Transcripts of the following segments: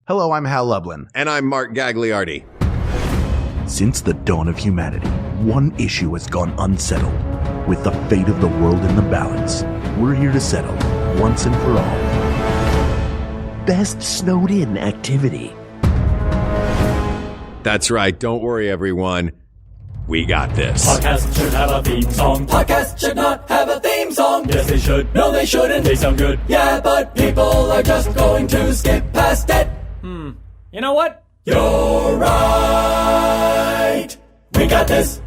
Hello, I'm Hal Lublin. And I'm Mark Gagliardi. Since the dawn of humanity, one issue has gone unsettled. With the fate of the world in the balance, we're here to settle, once and for all, best snowed-in activity. That's right. Don't worry, everyone. We got this. Podcast should have a theme song. Podcast should not have a theme song. Yes, they should. No, they shouldn't. They sound good. Yeah, but people are just going to skip past it. You know what? You're right. We got this.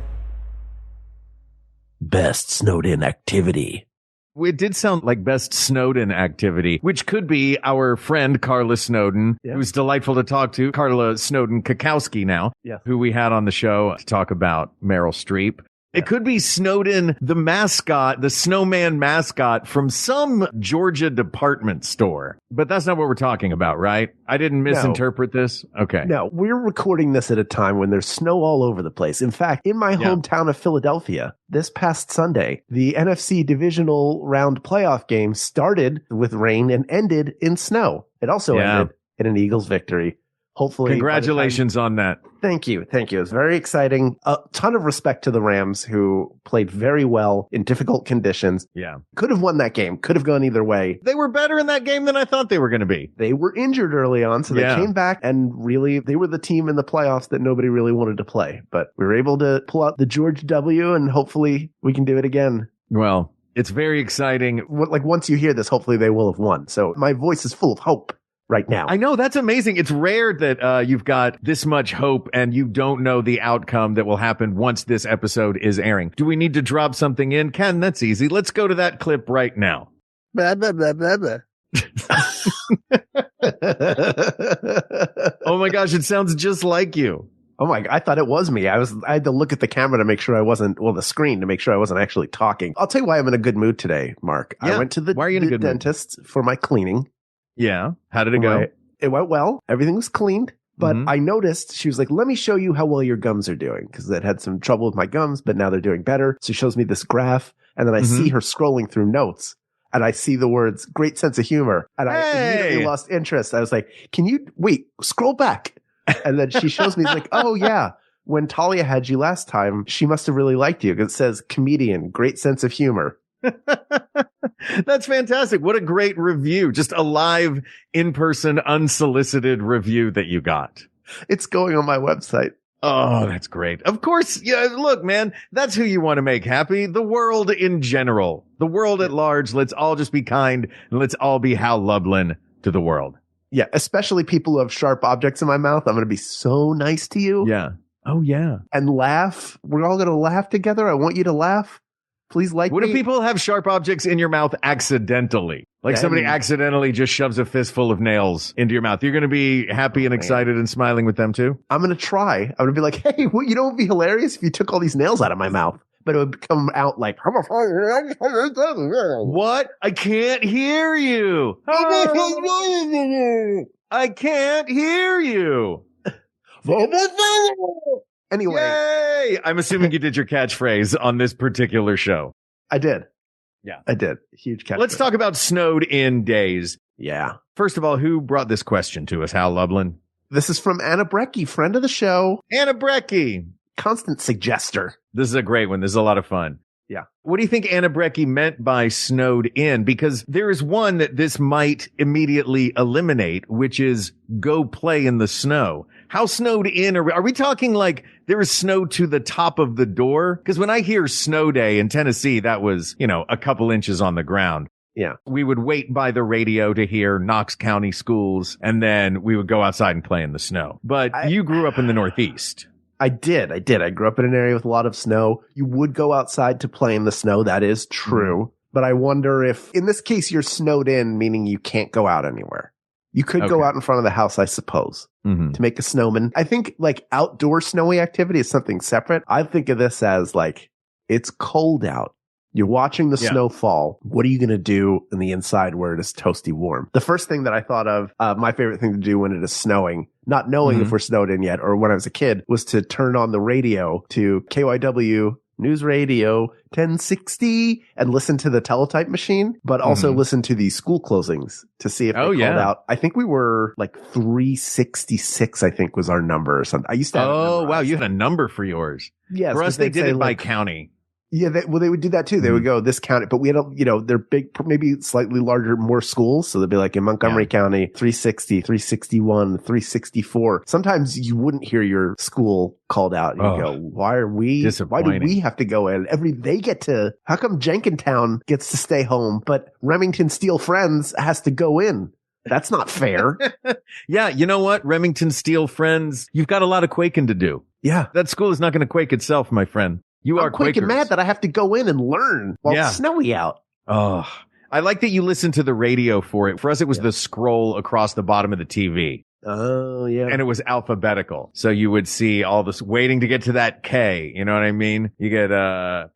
Best snowed-in activity. It did sound like best Snowden activity, which could be our friend Carla Snowden, who's delightful to talk to. Carla Snowden Kakowski now, who we had on the show to talk about Meryl Streep. It could be Snowden, the mascot, the snowman mascot from some Georgia department store. But that's not what we're talking about, right? I didn't misinterpret this? Okay. No, we're recording this at a time when there's snow all over the place. In fact, in my hometown of Philadelphia, this past Sunday, the NFC divisional round playoff game started with rain and ended in snow. It also ended in an Eagles victory. Hopefully. Congratulations on that. Thank you. Thank you. It was very exciting. A ton of respect to the Rams, who played very well in difficult conditions. Yeah. Could have won that game. Could have gone either way. They were better in that game than I thought they were going to be. They were injured early on, so they came back, and really, they were the team in the playoffs that nobody really wanted to play. But we were able to pull out the George W, and hopefully we can do it again. Well, it's very exciting. Like, once you hear this, hopefully they will have won. So my voice is full of hope right now. I know, that's amazing. It's rare that you've got this much hope and you don't know the outcome that will happen once this episode is airing. Do we need to drop something in? Ken, that's easy. Let's go to that clip right now. Blah, blah, blah, blah, blah. Oh my gosh, it sounds just like you. Oh my, I thought it was me. I had to look at the camera to make sure I wasn't, the screen to make sure I wasn't actually talking. I'll tell you why I'm in a good mood today, Mark. Yeah. I went to the dentist for my cleaning. Yeah. How did it go? It went well. Everything was cleaned. But I noticed, she was like, let me show you how well your gums are doing. Because I'd had some trouble with my gums, but now they're doing better. So she shows me this graph. And then I see her scrolling through notes. And I see the words, great sense of humor. And I immediately lost interest. I was like, scroll back. And then she shows me, like, oh yeah, when Talia had you last time, she must have really liked you. Because it says comedian, great sense of humor. That's fantastic. What a great review. Just a live, in-person, unsolicited review that you got. It's going on my website. Oh, that's great. Of course. Yeah. Look, man, that's who you want to make happy. The world in general, the world at large. Let's all just be kind and let's all be Hal Lublin to the world. Yeah. Especially people who have sharp objects in my mouth. I'm going to be so nice to you. Yeah. Oh, yeah. And laugh. We're all going to laugh together. I want you to laugh. Please like What me. if people have sharp objects in your mouth accidentally? Like somebody accidentally just shoves a fistful of nails into your mouth. You're going to be happy and excited and smiling with them too? I'm going to try. I'm going to be like, hey, you know what would be hilarious if you took all these nails out of my mouth? But it would come out like, what? I can't hear you. I can't hear you. Anyway. Yay! I'm assuming you did your catchphrase on this particular show. I did. Yeah. I did. Huge catchphrase. Let's talk about snowed in days. Yeah. First of all, who brought this question to us, Hal Lublin? This is from Anna Brecky, friend of the show. Anna Brecky. Constant suggester. This is a great one. This is a lot of fun. Yeah. What do you think Anna Brecky meant by snowed in? Because there is one that this might immediately eliminate, which is go play in the snow. How snowed in are we talking like there is snow to the top of the door? Because when I hear snow day in Tennessee, that was, a couple inches on the ground. Yeah. We would wait by the radio to hear Knox County schools, and then we would go outside and play in the snow. But you grew up in the Northeast. I did. I grew up in an area with a lot of snow. You would go outside to play in the snow. That is true. But I wonder if, in this case, you're snowed in, meaning you can't go out anywhere. You could go out in front of the house, I suppose, to make a snowman. I think like outdoor snowy activity is something separate. I think of this as like, it's cold out. You're watching the snow fall. What are you going to do in the inside where it is toasty warm? The first thing that I thought of, my favorite thing to do when it is snowing, not knowing if we're snowed in yet, or when I was a kid, was to turn on the radio to KYW News Radio 1060 and listen to the teletype machine, but also listen to the school closings to see if they called out. I think we were like 366, I think was our number or something. I used to have wow. You had a number for yours. Yes. For us, they did it by county. Yeah, they would do that too. They would go this county, but we had they're big, maybe slightly larger, more schools. So they'd be like in Montgomery County, 360, 361, 364. Sometimes you wouldn't hear your school called out. And you go, why do we have to go in? How come Jenkintown gets to stay home, but Remington Steel Friends has to go in? That's not fair. Yeah. You know what? Remington Steel Friends, you've got a lot of quaking to do. Yeah. That school is not going to quake itself, my friend. I'm quaking mad that I have to go in and learn while it's snowy out. Oh, I like that you listen to the radio for it. For us, it was the scroll across the bottom of the TV. Oh, yeah. And it was alphabetical. So you would see all this waiting to get to that K. You know what I mean? You get,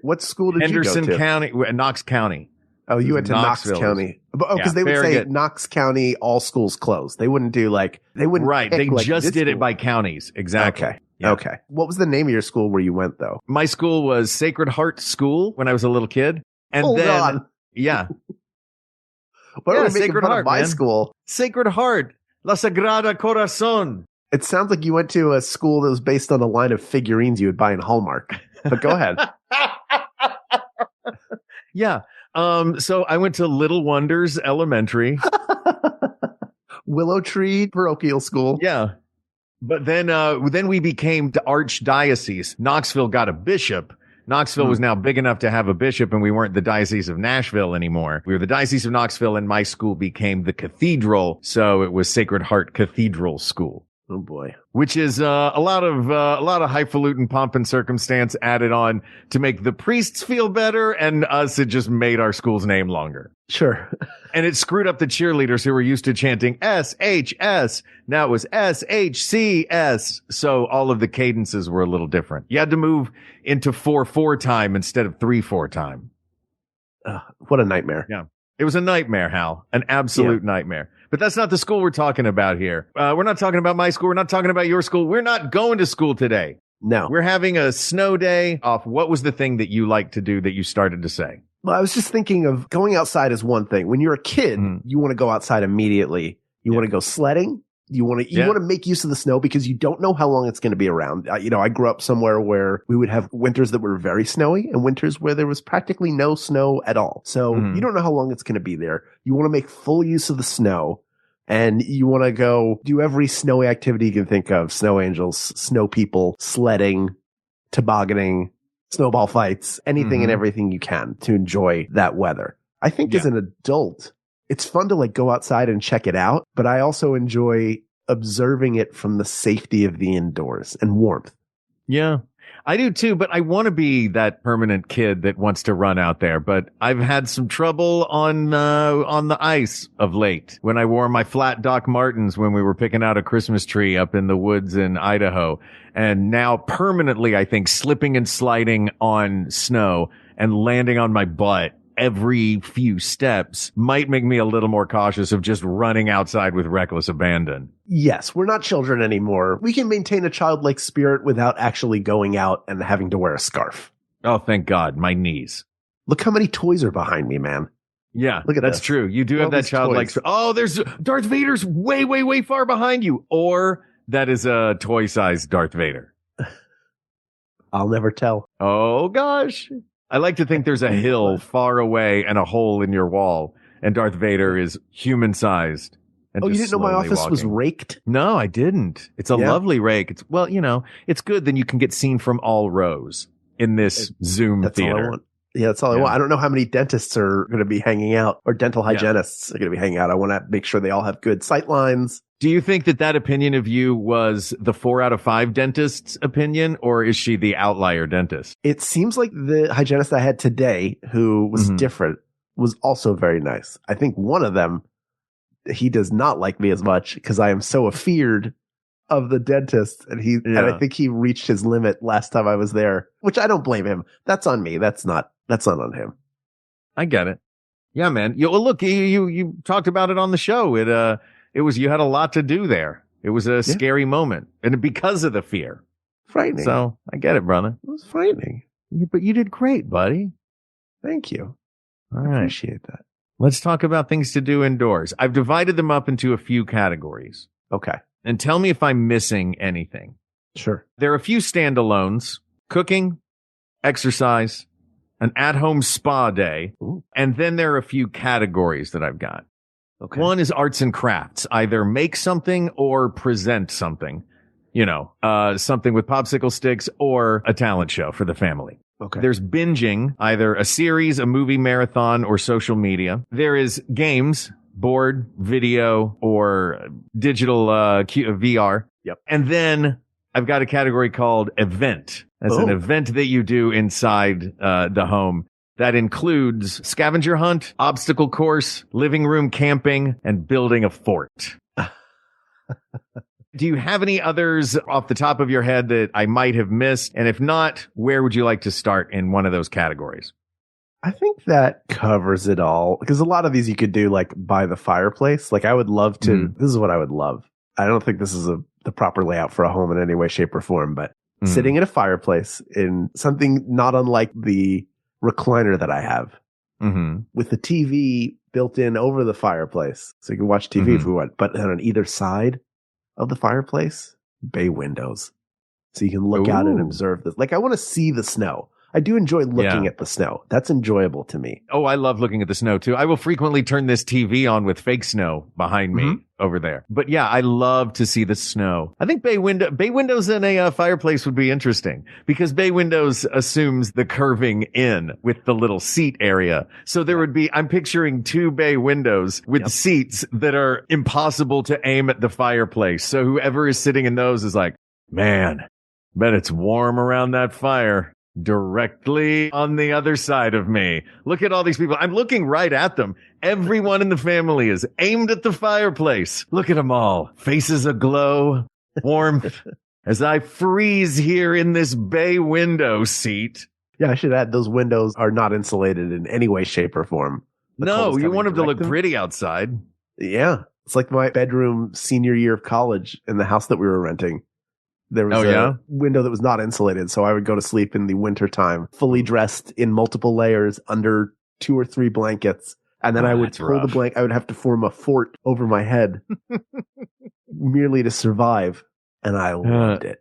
what school did Henderson you go to? County, Knox County. Oh, you went to Knox County. Because they would say Knox County, all schools closed. They wouldn't do right. They just did it by counties. Exactly. Okay. Yeah. Okay. What was the name of your school where you went though? My school was Sacred Heart School when I was a little kid. And Hold on. Yeah. What are we making fun of my school? Sacred Heart. La Sagrada Corazon. It sounds like you went to a school that was based on a line of figurines you would buy in Hallmark. But go ahead. Yeah. So I went to Little Wonders Elementary. Willow Tree Parochial School. Yeah. But then we became the archdiocese. Knoxville got a bishop. Knoxville was now big enough to have a bishop, and we weren't the Diocese of Nashville anymore. We were the Diocese of Knoxville, and my school became the cathedral. So it was Sacred Heart Cathedral School. Oh boy. Which is a lot of highfalutin pomp and circumstance added on to make the priests feel better, and us, it just made our school's name longer. Sure. And it screwed up the cheerleaders who were used to chanting SHS. Now it was SHCS. So all of the cadences were a little different. You had to move into 4/4 time instead of 3/4 time. What a nightmare. Yeah. It was a nightmare, Hal. An absolute nightmare. But that's not the school we're talking about here. We're not talking about my school. We're not talking about your school. We're not going to school today. No. We're having a snow day off. What was the thing that you like to do that you started to say? Well, I was just thinking of going outside is one thing. When you're a kid, you want to go outside immediately. You want to go sledding. You want to make use of the snow because you don't know how long it's going to be around. I grew up somewhere where we would have winters that were very snowy and winters where there was practically no snow at all. So you don't know how long it's going to be there. You want to make full use of the snow. And you want to go do every snowy activity you can think of. Snow angels, snow people, sledding, tobogganing, snowball fights, anything and everything you can to enjoy that weather. I think as an adult, it's fun to go outside and check it out, but I also enjoy observing it from the safety of the indoors and warmth. Yeah. I do too, but I want to be that permanent kid that wants to run out there. But I've had some trouble on the ice of late when I wore my flat Doc Martens when we were picking out a Christmas tree up in the woods in Idaho. And now permanently, I think, slipping and sliding on snow and landing on my butt every few steps might make me a little more cautious of just running outside with reckless abandon. Yes, we're not children anymore. We can maintain a childlike spirit without actually going out and having to wear a scarf. Oh, thank God. My knees. Look how many toys are behind me, man. Yeah, look at that's this. True. You do have that childlike spirit. Oh, there's Darth Vader's way, way, way far behind you. Or that is a toy-sized Darth Vader. I'll never tell. Oh, gosh. I like to think there's a hill far away and a hole in your wall, and Darth Vader is human-sized. Oh, you didn't know my office was raked? No, I didn't. It's a lovely rake. It's it's good. Then you can get seen from all rows in this Zoom theater. All I want. Yeah, that's all I want. I don't know how many dentists are going to be hanging out or dental hygienists are going to be hanging out. I want to make sure they all have good sight lines. Do you think that opinion of you was the 4 out of 5 dentists' opinion, or is she the outlier dentist? It seems like the hygienist I had today, who was different, was also very nice. I think one of them, he does not like me as much because I am so afeared of the dentist, and I think he reached his limit last time I was there, which I don't blame him. That's on me. That's not on him. I get it. Yeah, man. Look, you talked about it on the show. It was, you had a lot to do there. It was a scary moment, and because of the fear. Frightening. So I get it, brother. It was frightening. But you did great, buddy. Thank you. All I right. appreciate that. Let's talk about things to do indoors. I've divided them up into a few categories. Okay. And tell me if I'm missing anything. Sure. There are a few standalones: cooking, exercise, an at-home spa day, and then there are a few categories that I've got. Okay. One is arts and crafts, either make something or present something. Something with popsicle sticks or a talent show for the family. Okay. There's binging, either a series, a movie marathon, or social media. There is games, board, video, or digital VR. Yep. And then I've got a category called event. That's an event that you do inside the home. That includes scavenger hunt, obstacle course, living room camping, and building a fort. Do you have any others off the top of your head that I might have missed? And if not, where would you like to start in one of those categories? I think that covers it all, because a lot of these you could do like by the fireplace. Like I would love to, this is what I would love. I don't think this is the proper layout for a home in any way, shape, or form, but sitting at a fireplace in something not unlike the recliner that I have with the TV built in over the fireplace. So you can watch TV if we want, but then on either side of the fireplace, bay windows. So you can look out and observe this. Like I want to see the snow. I do enjoy looking at the snow. That's enjoyable to me. Oh, I love looking at the snow too. I will frequently turn this TV on with fake snow behind me over there. But yeah, I love to see the snow. I think bay windows in a fireplace would be interesting, because bay windows assumes the curving in with the little seat area. So there would be, I'm picturing 2 bay windows with seats that are impossible to aim at the fireplace. So whoever is sitting in those is like, man, bet it's warm around that fire. Directly on the other side of me. Look at all these people. I'm looking right at them. Everyone in the family is aimed at the fireplace. Look at them all. Faces aglow, warmth, as I freeze here in this bay window seat. Yeah, I should add, those windows are not insulated in any way, shape, or form. No, you want them to look pretty outside. Yeah. It's like my bedroom senior year of college in the house that we were renting. There was a window that was not insulated, so I would go to sleep in the wintertime, fully dressed in multiple layers under 2 or 3 blankets. And then I would pull the blanket. I would have to form a fort over my head merely to survive. And I loved it.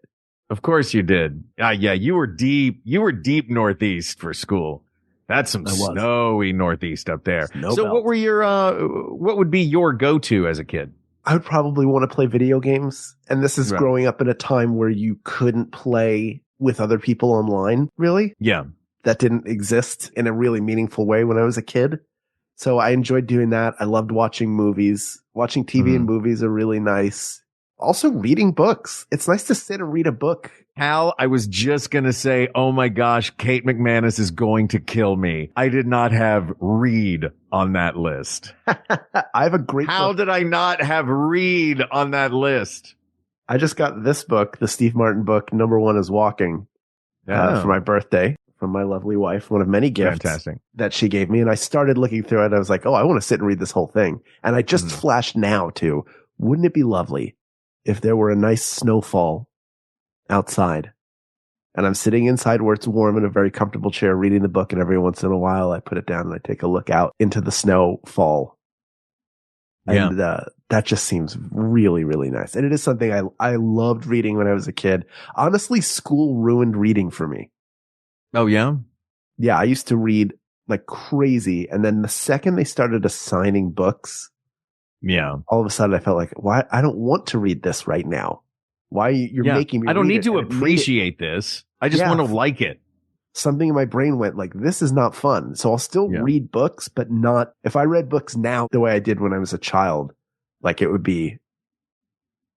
Of course you did. Yeah, you were deep northeast for school. That's some snowy northeast up there. So what were what would be your go-to as a kid? I would probably want to play video games. And this is growing up in a time where you couldn't play with other people online, really. Yeah. That didn't exist in a really meaningful way when I was a kid. So I enjoyed doing that. I loved watching movies. Watching TV and movies are really nice. Also reading books. It's nice to sit and read a book. Hal, I was just going to say, oh my gosh, Kate McManus is going to kill me. I did not have read on that list. I have a great How book. did I not have read on that list? I just got this book, the Steve Martin book, Number One is Walking, for my birthday from my lovely wife. One of many gifts that she gave me. And I started looking through it. I was like, oh, I want to sit and read this whole thing. And I just flashed now to, wouldn't it be lovely if there were a nice snowfall outside and I'm sitting inside where it's warm in a very comfortable chair reading the book, and every once in a while I put it down and I take a look out into the snowfall. And that just seems really, really nice. And it is something I loved reading when I was a kid. Honestly, school ruined reading for me. Oh, yeah? Yeah, I used to read like crazy. And then the second they started assigning books, all of a sudden I felt like, why? I don't want to read this right now. Why you're making me I don't read need it. to And appreciate this. I just want to like it. Something in my brain went like, this is not fun. So I'll still read books, but not, if I read books now the way I did when I was a child, like it would be,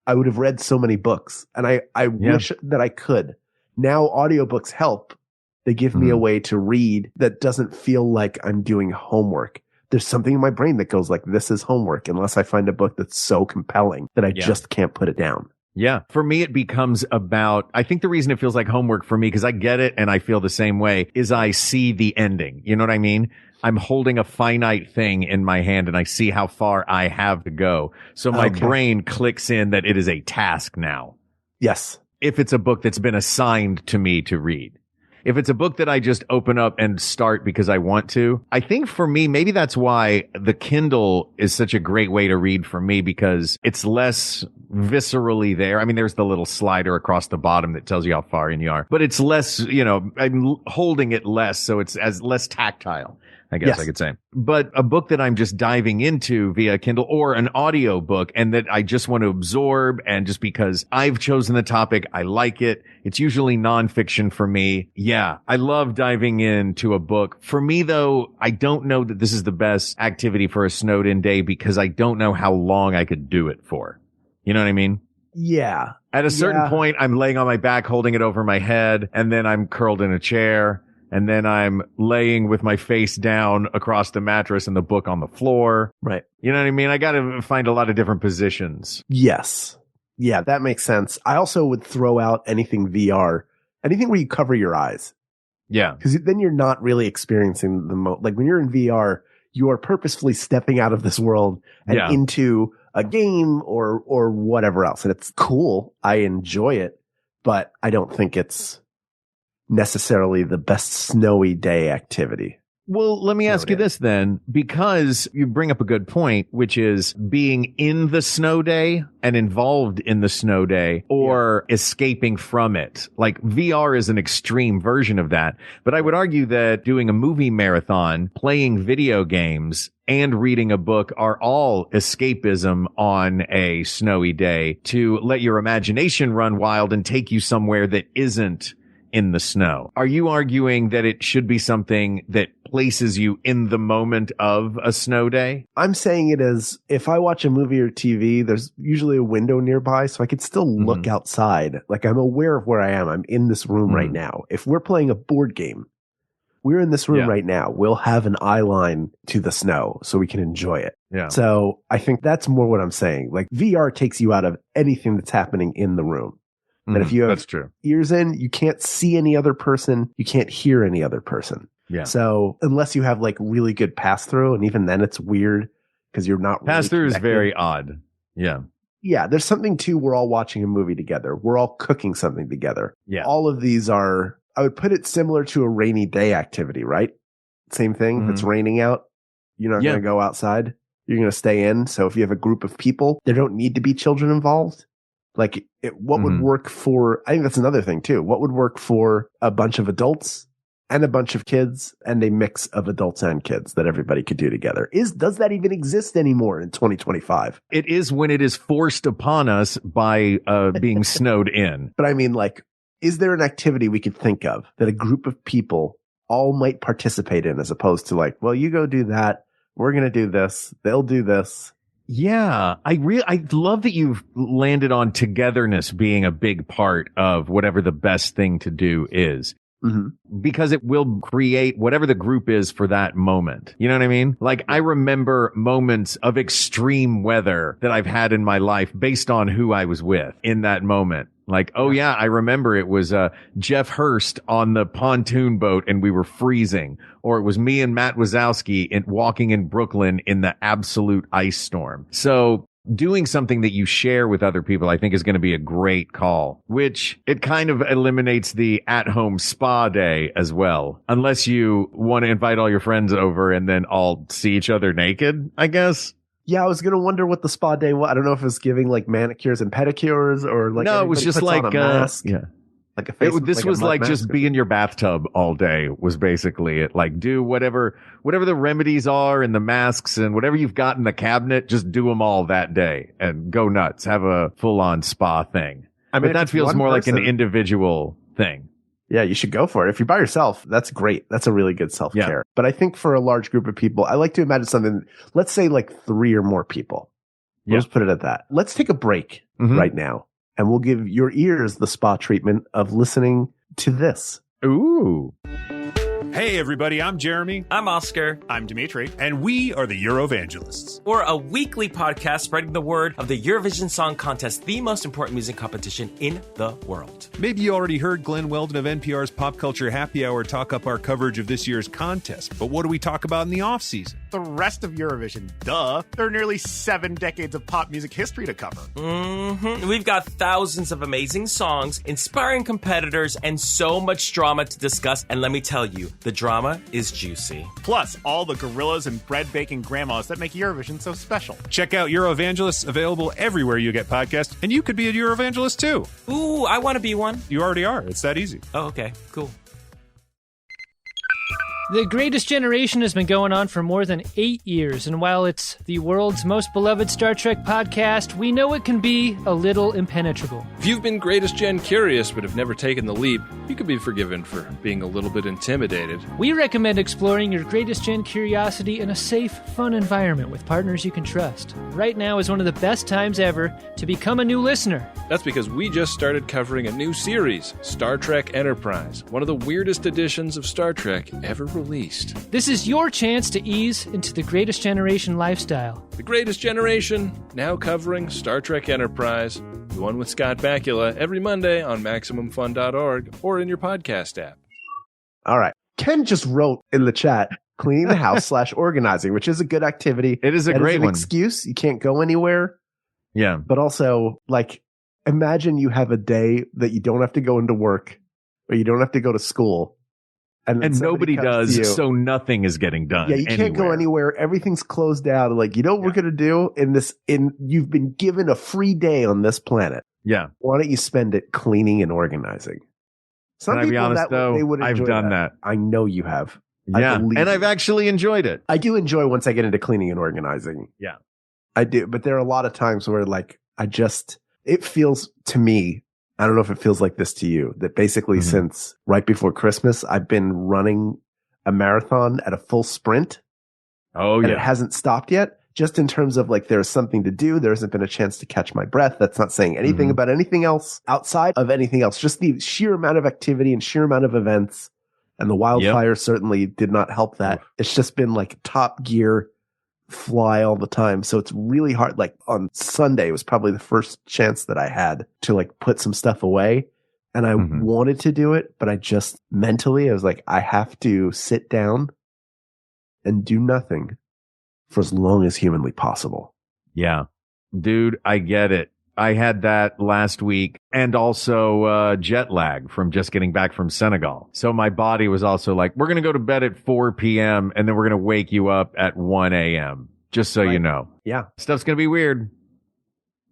I would have read so many books, and I wish that I could. Now audiobooks help. They give me a way to read that doesn't feel like I'm doing homework. There's something in my brain that goes like, this is homework, unless I find a book that's so compelling that I just can't put it down. Yeah. For me, it becomes about, I think the reason it feels like homework for me, because I get it and I feel the same way, is I see the ending. You know what I mean? I'm holding a finite thing in my hand and I see how far I have to go. So my brain clicks in that it is a task now. Yes. If it's a book that's been assigned to me to read. if it's a book that I just open up and start because I want to, I think for me, maybe that's why the Kindle is such a great way to read for me, because it's less viscerally there. I mean, there's the little slider across the bottom that tells you how far in you are, but it's less, I'm holding it less. So it's as less tactile, I guess I could say. But a book that I'm just diving into via Kindle or an audio book and that I just want to absorb, and just because I've chosen the topic, I like it. It's usually nonfiction for me. Yeah, I love diving into a book. For me, though, I don't know that this is the best activity for a snowed in day because I don't know how long I could do it for. You know what I mean? Yeah. At a certain point, I'm laying on my back, holding it over my head, and then I'm curled in a chair. And then I'm laying with my face down across the mattress and the book on the floor. Right. You know what I mean? I got to find a lot of different positions. Yes. Yeah, that makes sense. I also would throw out anything VR, anything where you cover your eyes. Yeah. Because then you're not really experiencing like when you're in VR, you are purposefully stepping out of this world and into a game or whatever else. And it's cool. I enjoy it, but I don't think it's necessarily the best snowy day activity. Well, let me ask you this then, because you bring up a good point, which is being in the snow day and involved in the snow day or escaping from it. Like VR is an extreme version of that. But I would argue that doing a movie marathon, playing video games, and reading a book are all escapism on a snowy day to let your imagination run wild and take you somewhere that isn't in the snow. Are you arguing that it should be something that places you in the moment of a snow day? I'm saying it as if I watch a movie or TV, there's usually a window nearby, so I could still look outside. Like I'm aware of where I am. I'm in this room right now. If we're playing a board game, we're in this room right now. We'll have an eye line to the snow so we can enjoy it. Yeah. So I think that's more what I'm saying. Like VR takes you out of anything that's happening in the room. And if you have that's true. ears in, you can't see any other person. You can't hear any other person. Yeah. So unless you have like really good pass through, and even then it's weird because you're not pass through really is very odd. Yeah. Yeah. There's something too. We're all watching a movie together. We're all cooking something together. Yeah. All of these are, I would put it similar to a rainy day activity, right? Same thing. If it's raining out, you're not going to go outside. You're going to stay in. So if you have a group of people, there don't need to be children involved. Like what would work for, I think that's another thing too. What would work for a bunch of adults and a bunch of kids and a mix of adults and kids that everybody could do together? Does that even exist anymore in 2025? It is when it is forced upon us by being snowed in. But I mean, like, is there an activity we could think of that a group of people all might participate in, as opposed to like, well, you go do that. We're going to do this. They'll do this. Yeah, I love that you've landed on togetherness being a big part of whatever the best thing to do is. Because it will create whatever the group is for that moment. You know what I mean? Like I remember moments of extreme weather that I've had in my life based on who I was with in that moment. Like, oh yeah, I remember it was Jeff Hurst on the pontoon boat and we were freezing. Or it was me and Matt Wazowski walking in Brooklyn in the absolute ice storm. So doing something that you share with other people, I think is going to be a great call, which it kind of eliminates the at-home spa day as well. Unless you want to invite all your friends over and then all see each other naked, I guess. Yeah, I was going to wonder what the spa day was. I don't know if it was giving like manicures and pedicures or like. No, it was just like, a mask. Yeah. Like a face. This was like just be in your bathtub all day was basically it. Like do whatever the remedies are and the masks and whatever you've got in the cabinet, just do them all that day and go nuts. Have a full on spa thing. I mean, but that feels more like an individual thing. Yeah, you should go for it. If you're by yourself, that's great. That's a really good self-care. Yeah. But I think for a large group of people, I like to imagine something, let's say like 3 or more people. We'll just put it at that. Let's take a break right now. And we'll give your ears the spa treatment of listening to this. Ooh. Hey, everybody, I'm Jeremy. I'm Oscar. I'm Dimitri. And we are the Eurovangelists. We're a weekly podcast spreading the word of the Eurovision Song Contest, the most important music competition in the world. Maybe you already heard Glenn Weldon of NPR's Pop Culture Happy Hour talk up our coverage of this year's contest. But what do we talk about in the off-season? The rest of Eurovision, duh. There are nearly 7 decades of pop music history to cover. We've got thousands of amazing songs, inspiring competitors, and so much drama to discuss. And let me tell you, the drama is juicy. Plus, all the gorillas and bread-baking grandmas that make Eurovision so special. Check out Eurovangelists, available everywhere you get podcasts, and you could be a Eurovangelist too. Ooh, I want to be one. You already are. It's that easy. Oh, okay, cool. The Greatest Generation has been going on for more than 8 years, and while it's the world's most beloved Star Trek podcast, we know it can be a little impenetrable. If you've been Greatest Gen curious but have never taken the leap, you could be forgiven for being a little bit intimidated. We recommend exploring your Greatest Gen curiosity in a safe, fun environment with partners you can trust. Right now is one of the best times ever to become a new listener. That's because we just started covering a new series, Star Trek Enterprise, one of the weirdest editions of Star Trek ever released. This is your chance to ease into the Greatest Generation lifestyle. The Greatest Generation, now covering Star Trek Enterprise, the one with Scott Bakula, every Monday on MaximumFun.org or in your podcast app. All right. Ken just wrote in the chat, cleaning the house / organizing, which is a good activity. It is a great one. Excuse. You can't go anywhere. Yeah. But also, like, imagine you have a day that you don't have to go into work or you don't have to go to school. And nobody does, so nothing is getting done. Yeah, you can't go anywhere. Everything's closed down. Like, you know what we're going to do you've been given a free day on this planet. Yeah. Why don't you spend it cleaning and organizing? Can I be honest, though? I've done that. I know you have. Yeah. And I've actually enjoyed it. I do enjoy once I get into cleaning and organizing. Yeah. I do. But there are a lot of times where, like, it feels to me, I don't know if it feels like this to you, that basically since right before Christmas, I've been running a marathon at a full sprint. Oh, yeah. And it hasn't stopped yet. Just in terms of, like, there's something to do. There hasn't been a chance to catch my breath. That's not saying anything about anything else outside of anything else. Just the sheer amount of activity and sheer amount of events. And the wildfire certainly did not help that. It's just been like Top Gear, fly all the time. So it's really hard. Like, on Sunday was probably the first chance that I had to, like, put some stuff away. And I wanted to do it, but I just mentally, I was like, I have to sit down and do nothing for as long as humanly possible. Yeah. Dude, I get it. I had that last week, and also jet lag from just getting back from Senegal. So my body was also like, we're going to go to bed at 4 p.m. and then we're going to wake you up at 1 a.m. Just so you know. Yeah. Stuff's going to be weird.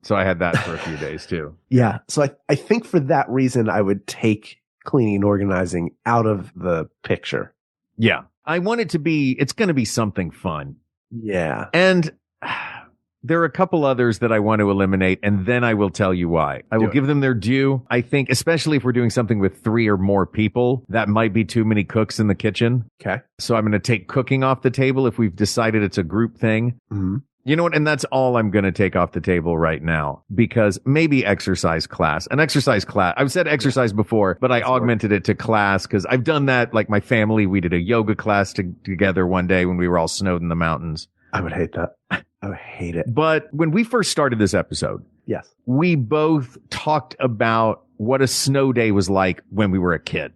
So I had that for a few days too. Yeah. So I think for that reason, I would take cleaning and organizing out of the picture. Yeah. I want it to be, it's going to be something fun. Yeah. And there are a couple others that I want to eliminate, and then I will tell you why. I will give them their due. I think, especially if we're doing something with 3 or more people, that might be too many cooks in the kitchen. Okay. So I'm going to take cooking off the table if we've decided it's a group thing. Mm-hmm. You know what? And that's all I'm going to take off the table right now, because maybe exercise class. An exercise class. I've said exercise before, but I augmented it to class because I've done that. Like, my family, we did a yoga class together one day when we were all snowed in the mountains. I would hate that. I would hate it. But when we first started this episode, yes, we both talked about what a snow day was like when we were a kid.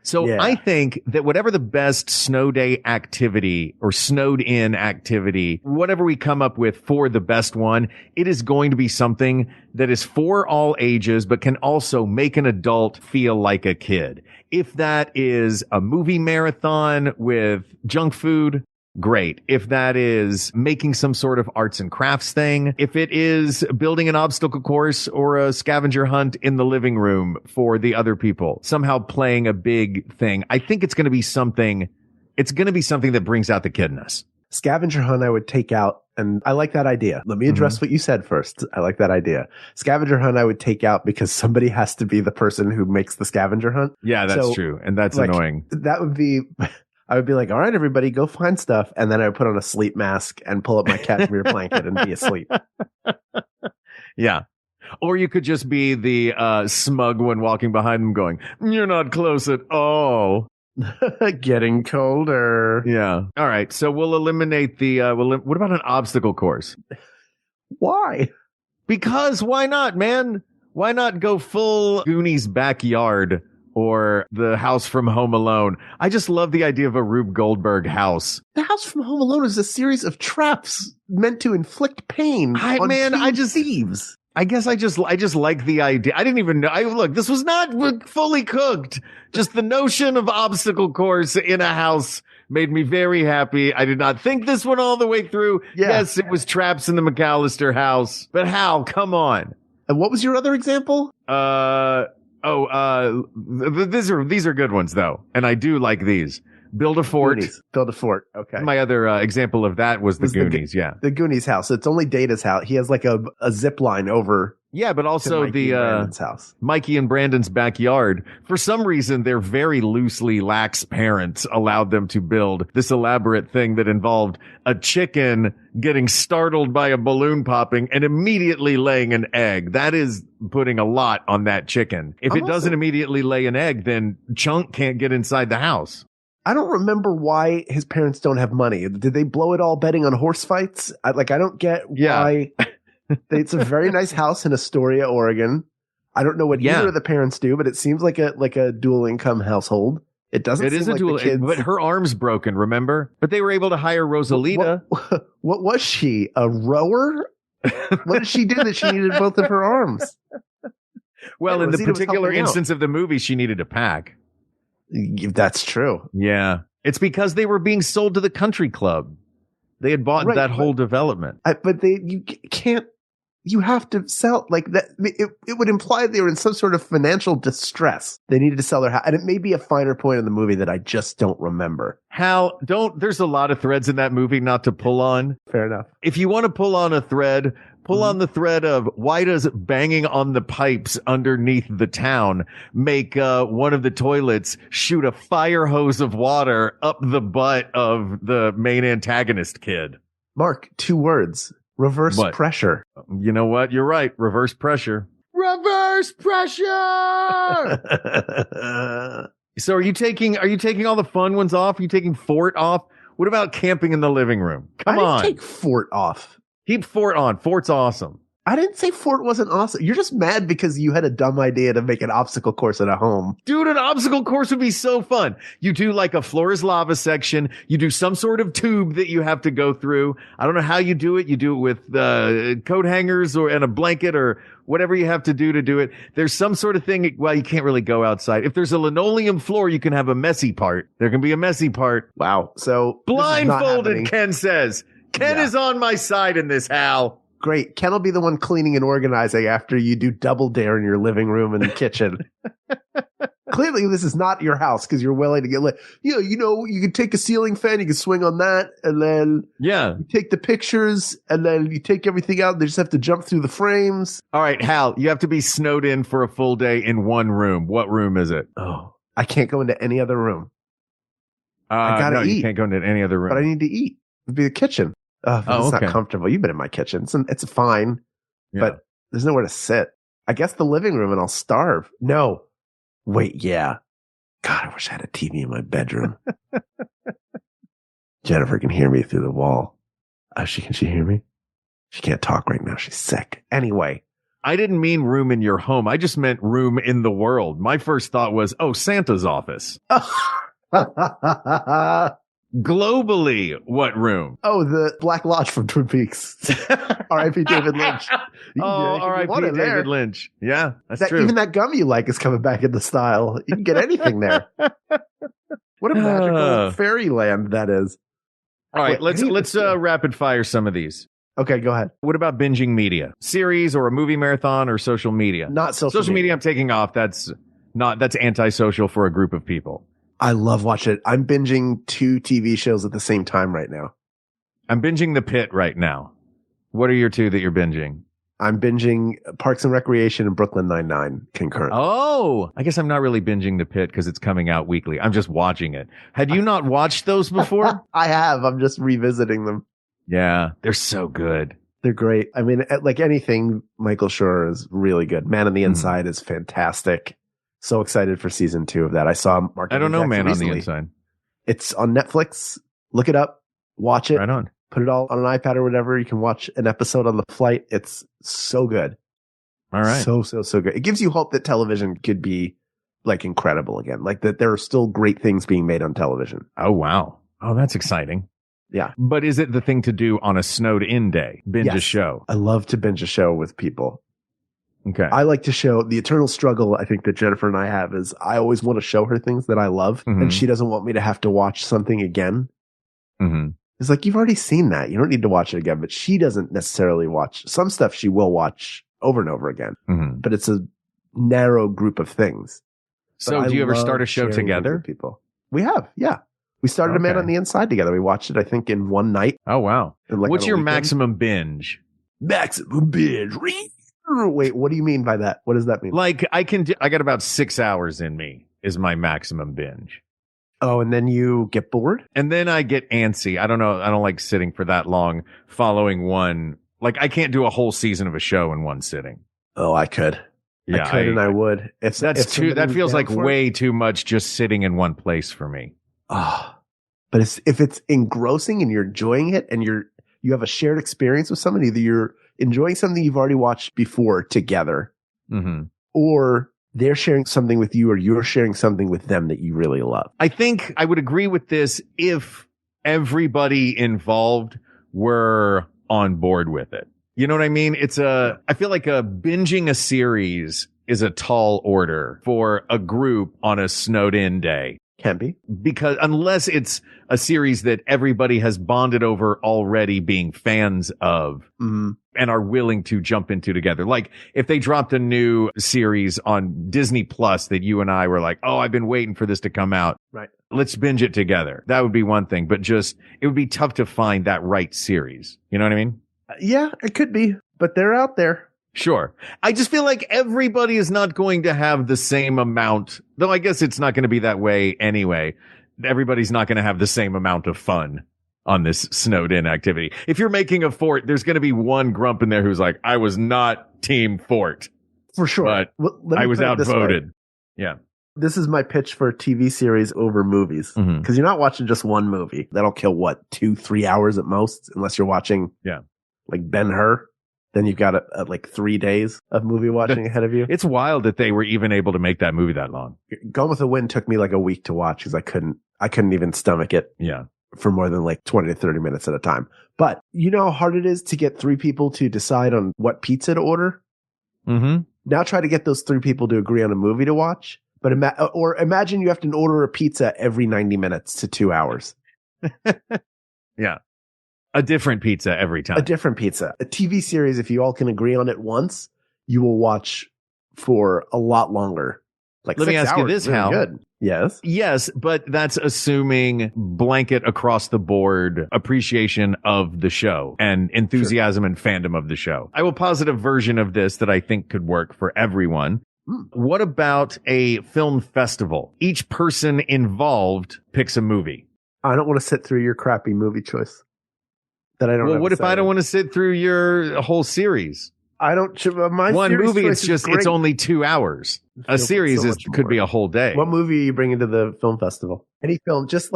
So I think that whatever the best snow day activity or snowed in activity, whatever we come up with for the best one, it is going to be something that is for all ages, but can also make an adult feel like a kid. If that is a movie marathon with junk food, great. If that is making some sort of arts and crafts thing, if it is building an obstacle course or a scavenger hunt in the living room for the other people, somehow playing a big thing, I think it's going to be something that brings out the kid in us. Scavenger hunt I would take out, and I like that idea. Let me address what you said first. I like that idea. Scavenger hunt I would take out because somebody has to be the person who makes the scavenger hunt. Yeah, that's true. And that's annoying. That would be... I would be like, all right, everybody, go find stuff. And then I would put on a sleep mask and pull up my cashmere blanket and be asleep. Yeah. Or you could just be the smug one walking behind them going, you're not close at all. Getting colder. Yeah. All right. So we'll eliminate the. What about an obstacle course? Why? Because why not, man? Why not go full Goonies Backyard or the house from Home Alone? I just love the idea of a Rube Goldberg house. The house from Home Alone is a series of traps meant to inflict pain on thieves. I guess I just like the idea. I didn't even know. Look, this was not fully cooked. Just the notion of obstacle course in a house made me very happy. I did not think this one all the way through. Yeah. Yes, it was traps in the McAllister house. But Hal, come on. And what was your other example? These are good ones though. And I do like these. Build a fort. Goonies. Build a fort. Okay. My other example of that was the Goonies. The Goonies house. It's only Data's house. He has like a zip line over. Yeah, but also Brandon's house. Mikey and Brandon's backyard. For some reason, their very loosely lax parents allowed them to build this elaborate thing that involved a chicken getting startled by a balloon popping and immediately laying an egg. That is putting a lot on that chicken. If it doesn't immediately lay an egg, then Chunk can't get inside the house. I don't remember why his parents don't have money. Did they blow it all betting on horse fights? I don't get why. It's a very nice house in Astoria, Oregon. I don't know what either of the parents do, but it seems like a dual income household. It doesn't. It is a dual, but her arm's broken. Remember? But they were able to hire Rosalita. What was she? A rower? What did she do that she needed both of her arms? Well, in the particular instance of the movie, she needed a pack. That's true. Yeah. It's because they were being sold to the country club. They had bought that whole development. But you have to sell like that. It would imply they were in some sort of financial distress. They needed to sell their house. And it may be a finer point in the movie that I just don't remember. Hal, there's a lot of threads in that movie not to pull on. Fair enough. If you want to pull on a thread, pull on the thread of why does banging on the pipes underneath the town make one of the toilets shoot a fire hose of water up the butt of the main antagonist kid? Mark, 2 words. Reverse pressure. You know what? You're right. Reverse pressure. Reverse pressure. So are you taking all the fun ones off? Are you taking Fort off? What about camping in the living room? Come on. I didn't take Fort off. Keep Fort on. Fort's awesome. I didn't say Fort wasn't awesome. You're just mad because you had a dumb idea to make an obstacle course at a home. Dude, an obstacle course would be so fun. You do like a floor is lava section. You do some sort of tube that you have to go through. I don't know how you do it. You do it with coat hangers and a blanket or whatever you have to do it. There's some sort of thing. Well, you can't really go outside. If there's a linoleum floor, you can have a messy part. There can be a messy part. Wow. So blindfolded, Ken says. Ken is on my side in this, Hal. Great. Ken will be the one cleaning and organizing after you do double dare in your living room and kitchen. Clearly, this is not your house because you're willing to get lit. You can take a ceiling fan, you can swing on that, and then you take the pictures, and then you take everything out, and they just have to jump through the frames. All right, Hal, you have to be snowed in for a full day in one room. What room is it? Oh, I can't go into any other room. I gotta eat. You can't go into any other room. But I need to eat. It'd be the kitchen. It's not comfortable. You've been in my kitchen. It's fine, but there's nowhere to sit. I guess the living room and I'll starve. No. Wait, yeah. God, I wish I had a TV in my bedroom. Jennifer can hear me through the wall. Can she hear me? She can't talk right now. She's sick. Anyway. I didn't mean room in your home. I just meant room in the world. My first thought was, Santa's office. Globally, what room? Oh, the Black Lodge from Twin Peaks. R.I.P. David Lynch. R.I.P. David Lynch. Yeah, that's true. Even that gum you like is coming back into style. You can get anything there. What a magical fairyland that is. All right, let's rapid fire some of these. Okay, go ahead. What about binging media? Series or a movie marathon or social media? Not social media. I'm taking off. That's antisocial for a group of people. I love watching it. I'm binging 2 TV shows at the same time right now. I'm binging The Pit right now. What are your 2 that you're binging? I'm binging Parks and Recreation and Brooklyn Nine-Nine concurrently. Oh, I guess I'm not really binging The Pit because it's coming out weekly. I'm just watching it. Had you not watched those before? I have. I'm just revisiting them. Yeah, they're so good. They're great. I mean, like anything, Michael Schur is really good. Man on the Inside is fantastic. So excited for season 2 of that. I saw Mark. I don't know, Jackson Man recently. on the Inside. It's on Netflix. Look it up. Watch it. Right on. Put it all on an iPad or whatever. You can watch an episode on the flight. It's so good. All right. So good. It gives you hope that television could be like incredible again. Like that there are still great things being made on television. Oh, wow. Oh, that's exciting. Yeah. But is it the thing to do on a snowed in day? Binge a Yes. show. I love to binge a show with people. Okay. I like to show the eternal struggle I think that Jennifer and I have is I always want to show her things that I love Mhm. and she doesn't want me to have to watch something again. Mm-hmm. It's like, you've already seen that. You don't need to watch it again, but she doesn't necessarily watch some stuff. She will watch over and over again, Mm-hmm. but it's a narrow group of things. So But do you I ever love start a show sharing things together? with people? We have. Yeah. We started A Man Okay. on the Inside together. We watched it, I think, in one night. Oh, wow. Like What's on a your weekend. maximum binge? Maximum binge? Wait, what do you mean by that? What does that mean? Like I got about 6 hours in me is my maximum binge. Oh, and then you get bored? And then I get antsy. I don't know. I don't like sitting for that long following one. Like I can't do a whole season of a show in one sitting. Oh, I could. Yeah, I could and I would. If that's if too, somebody that was feels down like for it. way too much just sitting in one place for me. Ah, but if it's engrossing and you're enjoying it and you have a shared experience with somebody, either you're enjoying something you've already watched before together, Mm-hmm. or they're sharing something with you, or you're sharing something with them that you really love. I think I would agree with this if everybody involved were on board with it. You know what I mean? I feel like binging a series is a tall order for a group on a snowed in day. Can be. Because unless it's a series that everybody has bonded over already being fans of and are willing to jump into together. Like if they dropped a new series on Disney Plus that you and I were like, oh, I've been waiting for this to come out. Right. Let's binge it together. That would be one thing, but it would be tough to find that right series. You know what I mean? Yeah, it could be, but they're out there. Sure. I just feel like everybody is not going to have the same amount, though I guess it's not going to be that way anyway. Everybody's not going to have the same amount of fun on this snowed in activity. If you're making a fort, there's going to be one grump in there who's like, I was not team fort. For sure. But Well, let me I was put it this way. outvoted. Yeah. This is my pitch for TV series over movies. Mhm. Because you're not watching just one movie. That'll kill 2-3 hours at most, unless you're watching like Ben-Hur. Then you've got like 3 days of movie watching ahead of you. It's wild that they were even able to make that movie that long. Gone with the Wind took me like a week to watch because I couldn't even stomach it Yeah. for more than like 20 to 30 minutes at a time. But you know how hard it is to get 3 people to decide on what pizza to order? Mm-hmm. Now try to get those 3 people to agree on a movie to watch. But imagine you have to order a pizza every 90 minutes to 2 hours. Yeah. A different pizza every time. A different pizza. A TV series, if you all can agree on it once, you will watch for a lot longer. Like Let me 6 ask you hours this, is really Hal. good. Yes. Yes, but that's assuming blanket across the board appreciation of the show and enthusiasm and fandom of the show. I will posit a version of this that I think could work for everyone. What about a film festival? Each person involved picks a movie. I don't want to sit through your crappy movie choice. That I don't. Well, have what a if I say don't in. want to sit through your whole series? I don't. My One series movie, choice it's is great. only 2 hours. A Feels series so is much could more. be a whole day. What movie are you bringing to the film festival? Any film, just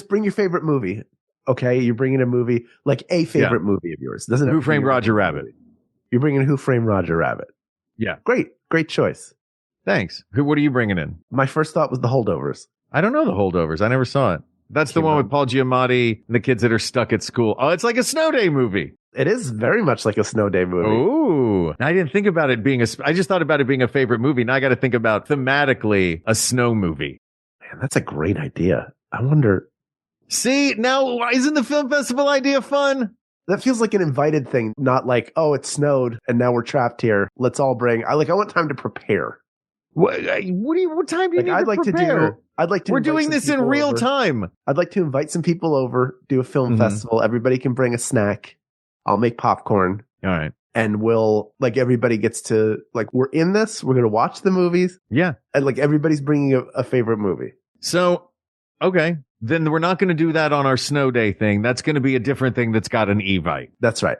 bring your favorite movie. Okay, you're bringing a movie like a favorite movie of yours. Doesn't Who have to be Framed your Roger favorite Rabbit? movie. You're bringing Who Framed Roger Rabbit. Yeah. Great choice. Thanks. What are you bringing in? My first thought was The Holdovers. I don't know The Holdovers. I never saw it. That's the one with Paul Giamatti and the kids that are stuck at school. Oh, it's like a snow day movie. It is very much like a snow day movie. Ooh. I didn't think about it being I just thought about it being a favorite movie. Now I got to think about thematically a snow movie. Man, that's a great idea. I wonder. See, now isn't the film festival idea fun? That feels like an invited thing, not like, oh, it snowed and now we're trapped here. Let's all I want time to prepare. What time do you need I'd to like prepare? We're invite doing some this in people real over. time. I'd like to invite some people over, do a film Mhm. festival. Everybody can bring a snack. I'll make popcorn. All right. And everybody gets to, we're in this. We're going to watch the movies. Yeah. And everybody's bringing a favorite movie. So, okay. Then we're not going to do that on our snow day thing. That's going to be a different thing that's got an Evite. That's right.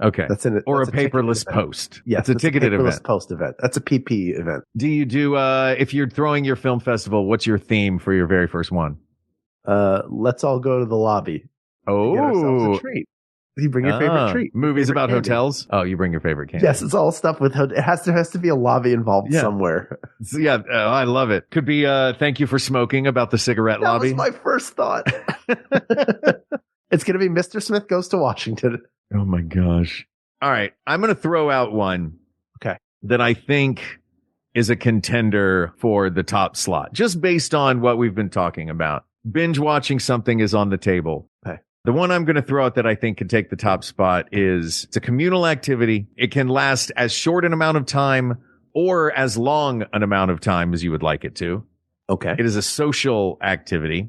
Okay. That's in it. Or a That's ticketed paperless event. post. Yes, it's a ticketed paperless event. post event. That's a PP event. Do you do, if you're throwing your film festival, what's your theme for your very first one? Let's all go to the lobby. Get ourselves a treat. You bring your favorite treat. Movies favorite about candy. hotels? Oh, you bring your favorite candy. Yes, it's all stuff with it has to be a lobby involved somewhere. So, yeah, I love it. Could be thank you for smoking about the cigarette lobby. That was my first thought. It's going to be Mr. Smith Goes to Washington. Oh my gosh. All right, I'm going to throw out one that I think is a contender for the top slot, just based on what we've been talking about. Binge watching something is on the table. Okay. The one I'm going to throw out that I think can take the top spot is it's a communal activity. It can last as short an amount of time or as long an amount of time as you would like it to. Okay. It is a social activity.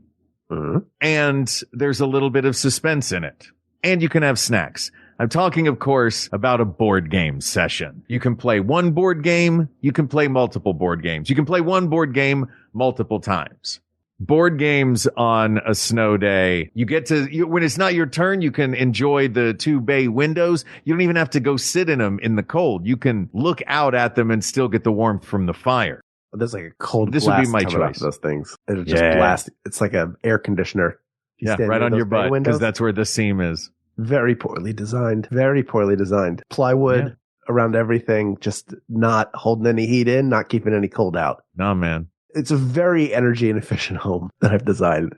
And there's a little bit of suspense in it. And you can have snacks. I'm talking, of course, about a board game session. You can play one board game. You can play multiple board games. You can play one board game multiple times. Board games on a snow day. You get to, when it's not your turn, you can enjoy the 2 bay windows. You don't even have to go sit in them in the cold. You can look out at them and still get the warmth from the fire. There's like a cold This blast would be my coming off choice. those things. It'll just blast. It's like an air conditioner. You Yeah, stand right near on those your bay butt, windows. because that's where the seam is. Very poorly designed. Very poorly designed. Plywood around everything, just not holding any heat in, not keeping any cold out. No, man. It's a very energy inefficient home that I've designed.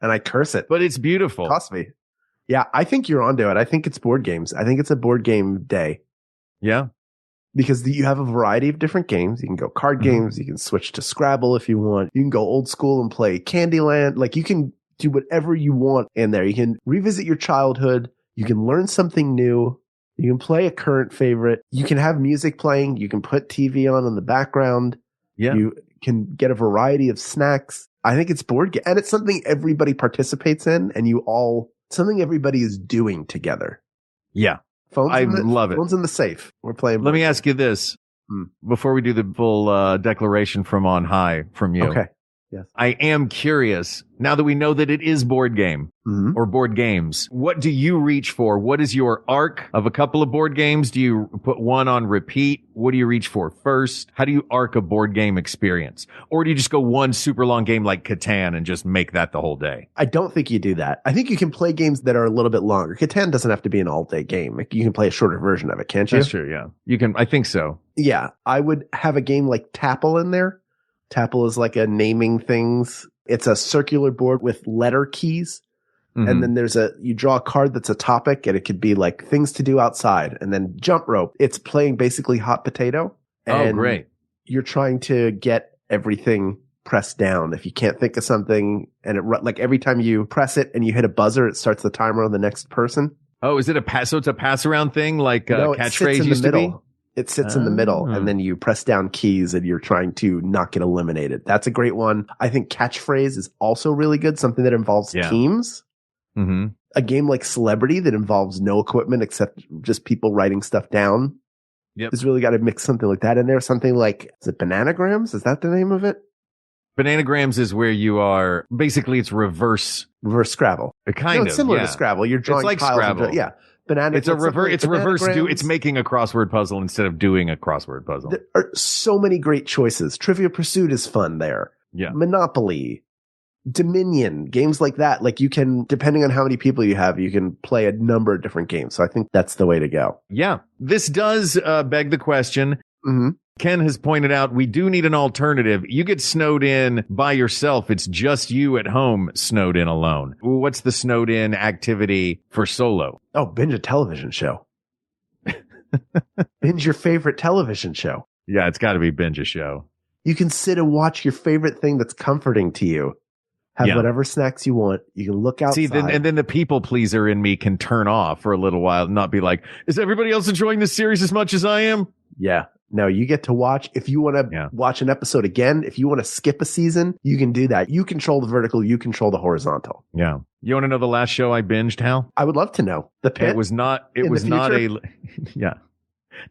And I curse it. But it's beautiful. Cost me. Yeah, I think you're onto it. I think it's board games. I think it's a board game day. Yeah. Because you have a variety of different games. You can go card games. You can switch to Scrabble if you want. You can go old school and play Candyland. Like, you can do whatever you want in there. You can revisit your childhood. You can learn something new. You can play a current favorite. You can have music playing. You can put TV on in the background. Yeah. You can get a variety of snacks. I think it's board game. And it's something everybody participates in, and something everybody is doing together. Yeah. I love it. Phone's in the safe. We're playing. Let me ask you this before we do the full declaration from on high from you. Okay. Yes. I am curious, now that we know that it is board game or board games, what do you reach for? What is your arc of a couple of board games? Do you put one on repeat? What do you reach for first? How do you arc a board game experience? Or do you just go one super long game like Catan and just make that the whole day? I don't think you do that. I think you can play games that are a little bit longer. Catan doesn't have to be an all-day game. You can play a shorter version of it, can't you? That's true, yeah. You can, I think so. Yeah. I would have a game like Tapple in there. Tapple is like a naming things. It's a circular board with letter keys. And then you draw a card that's a topic, and it could be like things to do outside, and then jump rope. It's playing basically hot potato. Oh, And great. you're trying to get everything pressed down. If you can't think of something, and like every time you press it and you hit a buzzer, it starts the timer on the next person. Oh, is it so it's a pass around thing like No, it sits catchphrase in the used to be? middle. It sits in the middle, and then you press down keys and you're trying to not get eliminated. That's a great one. I think catchphrase is also really good. Something that involves teams. Mm-hmm. A game like Celebrity that involves no equipment except just people writing stuff down. Yep. Has really got to mix something like that in there. Something like, is it Bananagrams? Is that the name of it? Bananagrams is where you are, basically it's reverse Scrabble. Kind It's similar yeah. to Scrabble. You're drawing It's like tiles Scrabble. into, Banana. It's a reverse. It's reverse. Bananagrams. It's making a crossword puzzle instead of doing a crossword puzzle. There are so many great choices. Trivia Pursuit is fun there. Yeah. Monopoly, Dominion, games like that. Like, you can, depending on how many people you have, you can play a number of different games. So I think that's the way to go. Yeah. This does beg the question. Ken has pointed out we do need an alternative. You get snowed in by yourself. It's just you at home snowed in alone. What's the snowed in activity for solo? Oh, binge a television show. Binge your favorite television show. Yeah, it's got to be binge a show. You can sit and watch your favorite thing that's comforting to you. Have whatever snacks you want. You can look outside. See, and then the people pleaser in me can turn off for a little while and not be like, is everybody else enjoying this series as much as I am? Yeah. No, you get to watch. If you want to watch an episode again, if you want to skip a season, you can do that. You control the vertical. You control the horizontal. Yeah. You want to know the last show I binged, Hal? I would love to know. The Pit? It was not a, yeah.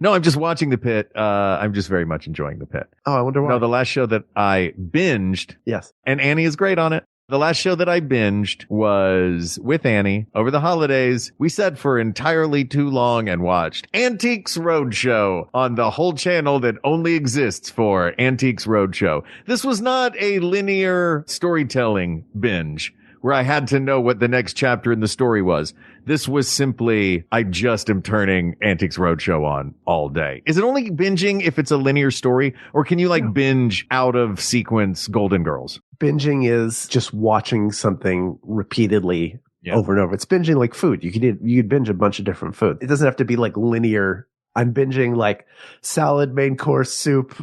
No, I'm just watching The Pit. I'm just very much enjoying The Pit. Oh, I wonder why. No, the last show that I binged. Yes. And Annie is great on it. The last show that I binged was with Annie over the holidays. We sat for entirely too long and watched Antiques Roadshow on the whole channel that only exists for Antiques Roadshow. This was not a linear storytelling binge where I had to know what the next chapter in the story was. This was simply, I just am turning Antiques Roadshow on all day. Is it only binging if it's a linear story, or can you binge out of sequence Golden Girls? Binging is just watching something repeatedly over and over. It's binging like food. You could binge a bunch of different food. It doesn't have to be like linear. I'm binging like salad, main course, soup,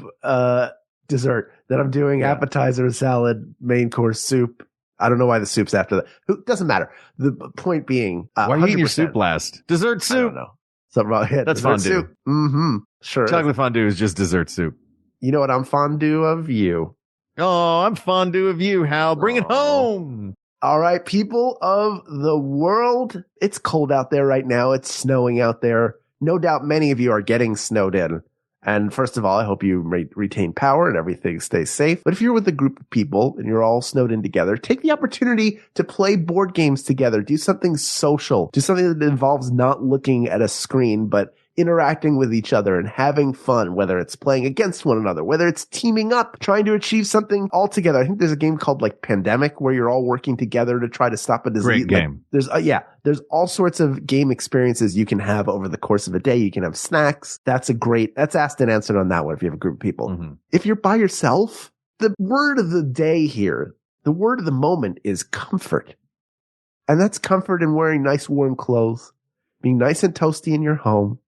dessert. Then I'm doing appetizer, salad, main course, soup. I don't know why the soup's after that. It doesn't matter. The point being, why are you eating your soup last? Dessert soup. I don't know. Something wrong. Yeah, that's fondue. Soup. Mm-hmm. Sure. Chocolate fondue is just dessert soup. You know what? I'm fondue of you. Oh, I'm fondue of you, Hal. Bring it home. All right, people of the world. It's cold out there right now. It's snowing out there. No doubt many of you are getting snowed in. And first of all, I hope you retain power and everything stays safe. But if you're with a group of people and you're all snowed in together, take the opportunity to play board games together. Do something social. Do something that involves not looking at a screen, but interacting with each other and having fun, whether it's playing against one another, whether it's teaming up, trying to achieve something all together. I think there's a game called like Pandemic where you're all working together to try to stop a disease. Great game. There's all sorts of game experiences you can have over the course of a day. You can have snacks. That's asked and answered on that one if you have a group of people. Mm-hmm. If you're by yourself, the word of the day here, the word of the moment is comfort. And that's comfort in wearing nice warm clothes, being nice and toasty in your home,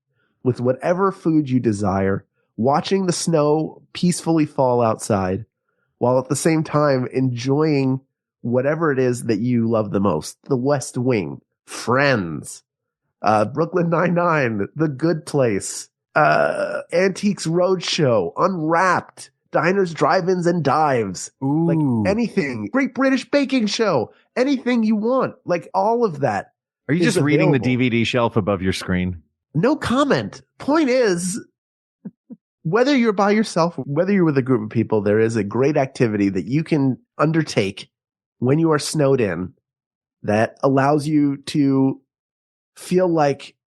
with whatever food you desire, watching the snow peacefully fall outside, while at the same time enjoying whatever it is that you love the most. The West Wing, Friends, Brooklyn Nine-Nine, The Good Place, Antiques Roadshow, Unwrapped, Diners, Drive-Ins, and Dives. Ooh. Like anything. Great British Baking Show. Anything you want. Like all of that. Are you just reading the DVD shelf above your screen? No comment. Point is, whether you're by yourself, whether you're with a group of people, there is a great activity that you can undertake when you are snowed in that allows you to feel like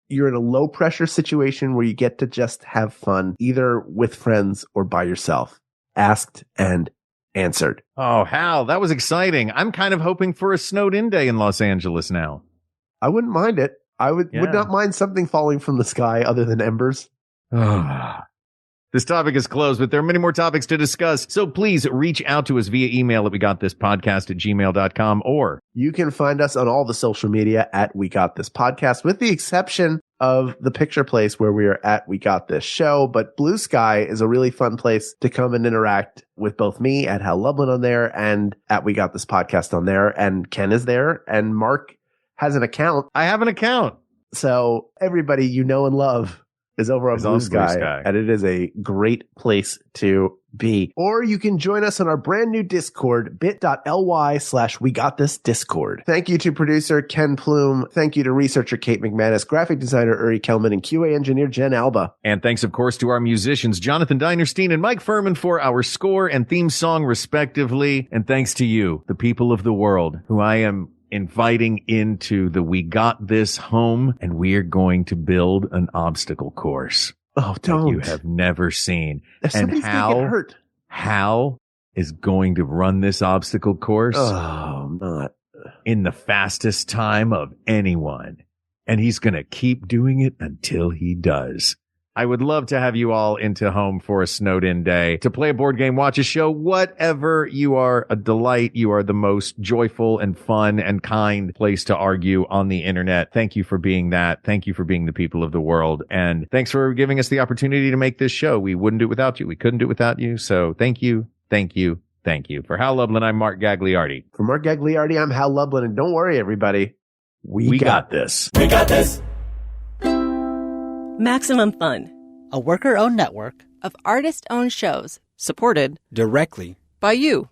you're in a low pressure situation where you get to just have fun, either with friends or by yourself. Asked and answered. Oh, Hal, that was exciting. I'm kind of hoping for a snowed in day in Los Angeles now. I wouldn't mind it. I would not mind something falling from the sky other than embers. This topic is closed, but there are many more topics to discuss. So please reach out to us via email at wegotThisPodcast@gmail.com, or you can find us on all the social media at We Got This Podcast, with the exception of the picture place where we are at We Got This Show. But Blue Sky is a really fun place to come and interact with both me at Hal Lublin on there and at We Got This Podcast on there. And Ken is there and Mark has an account. I have an account. So everybody you know and love is over on Blue Sky, and it is a great place to be. Or you can join us on our brand new Discord, bit.ly/WeGotThisDiscord. Thank you to producer Ken Plume. Thank you to researcher Kate McManus, graphic designer Uri Kelman, and QA engineer Jen Alba. And thanks, of course, to our musicians, Jonathan Dinerstein and Mike Furman, for our score and theme song, respectively. And thanks to you, the people of the world, who I am inviting into the We Got This home, and we are going to build an obstacle course. Oh, don't. You have never seen. If somebody's gonna get hurt. Hal is going to run this obstacle course not in the fastest time of anyone. And he's going to keep doing it until he does. I would love to have you all into home for a snowed in day to play a board game, watch a show, whatever. You are a delight. You are the most joyful and fun and kind place to argue on the internet. Thank you for being that. Thank you for being the people of the world. And thanks for giving us the opportunity to make this show. We wouldn't do it without you. We couldn't do it without you. So thank you. Thank you. Thank you. For Hal Lublin, I'm Mark Gagliardi. For Mark Gagliardi, I'm Hal Lublin. And don't worry, everybody. We got this. We got this. Maximum Fun, a worker-owned network of artist-owned shows supported directly by you.